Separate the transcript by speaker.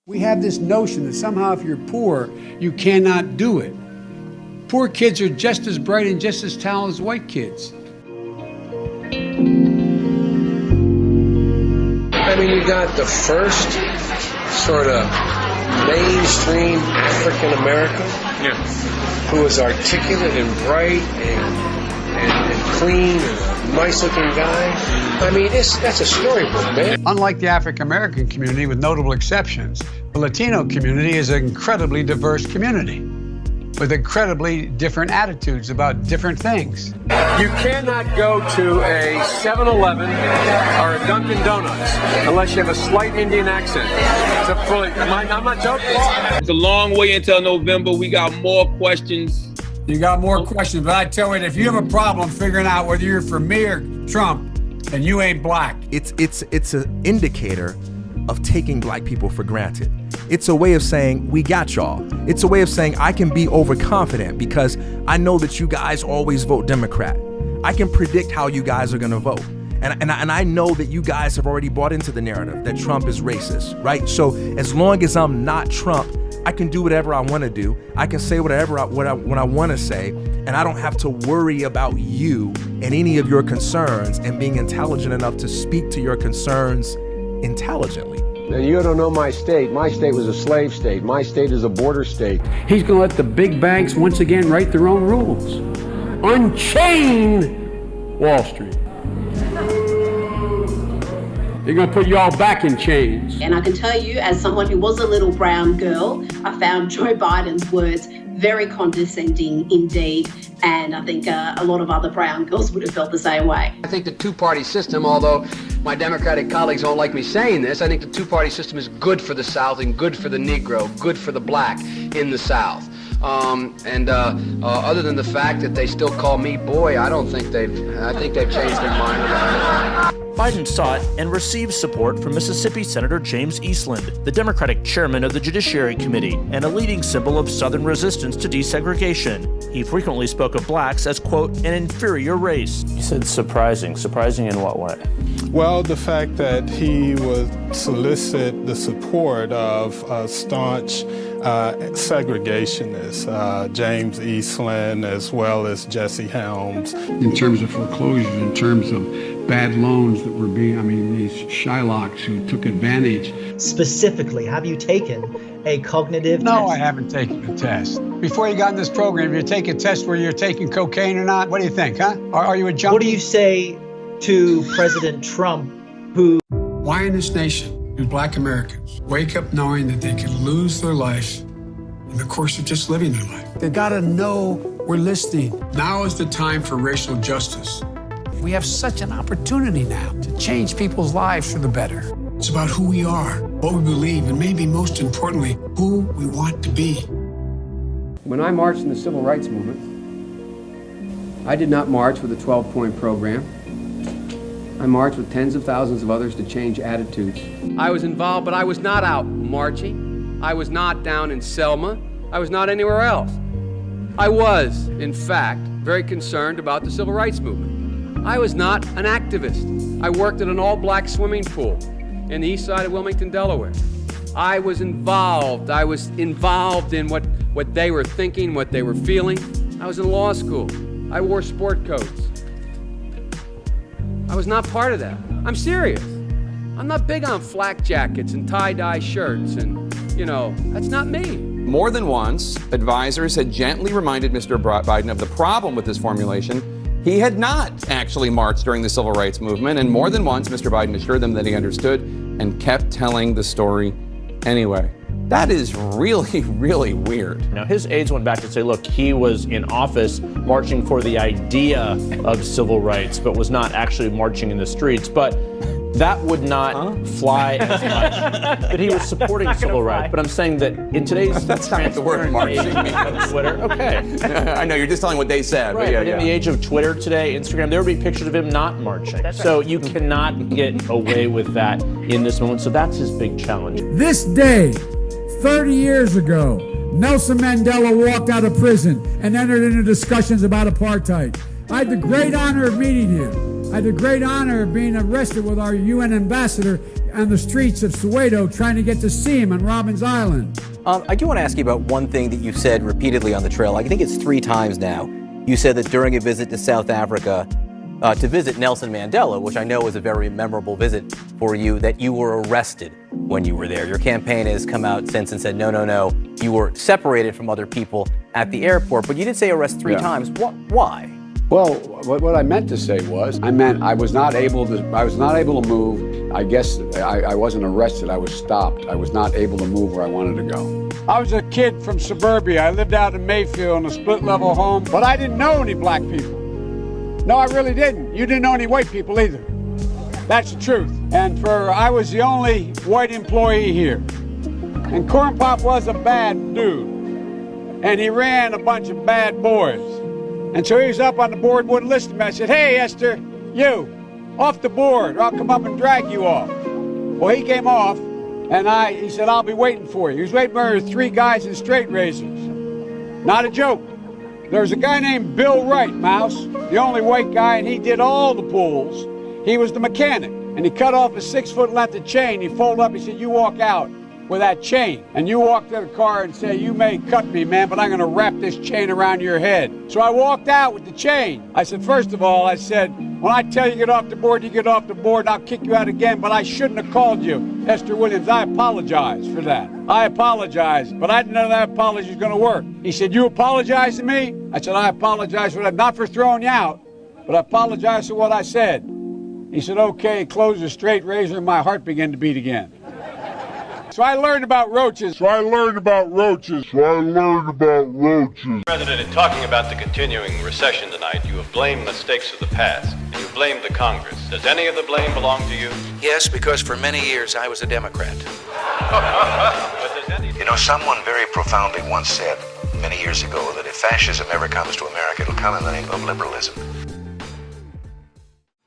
Speaker 1: We have this notion that somehow if you're poor, you cannot do it. Poor kids are just as bright and just as talented as white kids.
Speaker 2: I mean, you got the first sort of mainstream African American who is articulate and bright and clean and a nice-looking guy. I mean, that's a storybook, man.
Speaker 1: Unlike the African American community, with notable exceptions, the Latino community is an incredibly diverse community with incredibly different attitudes about different things.
Speaker 2: You cannot go to a 7-Eleven or a Dunkin' Donuts unless you have a slight Indian accent. I'm not joking.
Speaker 3: It's a long way until November. We got more questions.
Speaker 1: You got more questions, but I tell you, if you have a problem figuring out whether you're for me or Trump, then you ain't black.
Speaker 4: It's an indicator of taking black people for granted. It's a way of saying, we got y'all. It's a way of saying, I can be overconfident because I know that you guys always vote Democrat. I can predict how you guys are gonna vote. And I know that you guys have already bought into the narrative that Trump is racist, right? So as long as I'm not Trump, I can do whatever I wanna do. I can say whatever what I wanna say, and I don't have to worry about you and any of your concerns and being intelligent enough to speak to your concerns intelligently.
Speaker 2: Now, you don't know my state. My state was a slave state. My state is a border state.
Speaker 1: He's going to let the big banks once again write their own rules. Unchain Wall Street. They're going to put you all back in chains.
Speaker 5: And I can tell you, as someone who was a little brown girl, I found Joe Biden's words very condescending indeed. And I think a lot of other brown girls would have felt the same way.
Speaker 6: I think the two-party system, although my Democratic colleagues don't like me saying this, I think the two-party system is good for the South and good for the Negro, good for the black in the South. Other than the fact that they still call me boy, I think they've changed their mind about it.
Speaker 7: Biden sought and received support from Mississippi Senator James Eastland, the Democratic chairman of the Judiciary Committee and a leading symbol of Southern resistance to desegregation. He frequently spoke of blacks as, quote, an inferior race.
Speaker 8: You said surprising. Surprising in what way?
Speaker 9: Well, the fact that he would solicit the support of staunch segregationists, James Eastland as well as Jesse Helms.
Speaker 1: In terms of foreclosures, in terms of bad loans that were these Shylocks who took advantage.
Speaker 10: Specifically, have you taken a cognitive test?
Speaker 1: No, I haven't taken a test. Before you got in this program, you take a test where you're taking cocaine or not? What do you think, huh? Are you a junkie?
Speaker 10: What do you say to President Trump, who...
Speaker 1: Why in this nation do black Americans wake up knowing that they could lose their life in the course of just living their life? They gotta know we're listening. Now is the time for racial justice. We have such an opportunity now to change people's lives for the better. It's about who we are, what we believe, and maybe most importantly, who we want to be.
Speaker 6: When I marched in the Civil Rights Movement, I did not march with a 12-point program. I marched with tens of thousands of others to change attitudes. I was involved, but I was not out marching. I was not down in Selma. I was not anywhere else. I was, in fact, very concerned about the Civil Rights Movement. I was not an activist. I worked at an all-black swimming pool in the east side of Wilmington, Delaware. I was involved. I was involved in what they were thinking, what they were feeling. I was in law school. I wore sport coats. I was not part of that. I'm serious. I'm not big on flak jackets and tie-dye shirts and, that's not me.
Speaker 11: More than once, advisors had gently reminded Mr. Biden of the problem with this formulation. He had not actually marched during the Civil Rights Movement, and more than once, Mr. Biden assured them that he understood and kept telling the story anyway. That is really, really weird.
Speaker 7: Now, his aides went back to say, look, he was in office marching for the idea of civil rights, but was not actually marching in the streets. But that would not fly as much. That he was supporting civil rights. But I'm saying that in today's
Speaker 11: that's not the word marching
Speaker 7: on Twitter, okay.
Speaker 11: I know, you're just telling what they said.
Speaker 7: Right,
Speaker 11: but
Speaker 7: in the age of Twitter today, Instagram, there would be pictures of him not marching. So you cannot get away with that in this moment. So that's his big challenge.
Speaker 12: This day, 30 years ago, Nelson Mandela walked out of prison and entered into discussions about apartheid. I had the great honor of meeting him. I had the great honor of being arrested with our UN ambassador on the streets of Soweto trying to get to see him on Robbins Island.
Speaker 13: I do want to ask you about one thing that you've said repeatedly on the trail. I think it's 3 times now. You said that during a visit to South Africa, to visit Nelson Mandela, which I know was a very memorable visit for you, that you were arrested when you were there. Your campaign has come out since and said, no, you were separated from other people at the airport, but you did say arrest 3 times. Why?
Speaker 14: Well, what I meant to say was, I was not able to move. I guess I wasn't arrested, I was stopped. I was not able to move where I wanted to go.
Speaker 12: I was a kid from suburbia. I lived out in Mayfield in a split-level home, but I didn't know any black people. No, I really didn't. You didn't know any white people either. That's the truth. And I was the only white employee here. And Corn Pop was a bad dude. And he ran a bunch of bad boys. And so he was up on the board, wouldn't listen to me. I said, hey, Esther, you, off the board, or I'll come up and drag you off. Well, he came off, and he said, I'll be waiting for you. He was waiting for 3 guys in straight razors. Not a joke. There was a guy named Bill Wright, Mouse, the only white guy, and he did all the pulls. He was the mechanic, and he cut off a 6-foot length of chain. He folded up, he said, you walk out with that chain. And you walk to the car and say, you may cut me, man, but I'm gonna wrap this chain around your head. So I walked out with the chain. I said, first of all, I said, when I tell you to get off the board, you get off the board, and I'll kick you out again, but I shouldn't have called you Esther Williams. I apologize for that. I apologize, but I didn't know that apology was gonna work. He said, you apologize to me? I said, I apologize for that, not for throwing you out, but I apologize for what I said. He said, okay, closed the straight razor, and my heart began to beat again. So I learned about roaches.
Speaker 15: President, in talking about the continuing recession tonight, you have blamed mistakes of the past, and you blamed the Congress. Does any of the blame belong to you?
Speaker 16: Yes, because for many years I was a Democrat.
Speaker 15: You know, someone very profoundly once said many years ago that if fascism ever comes to America, it'll come in the name of liberalism.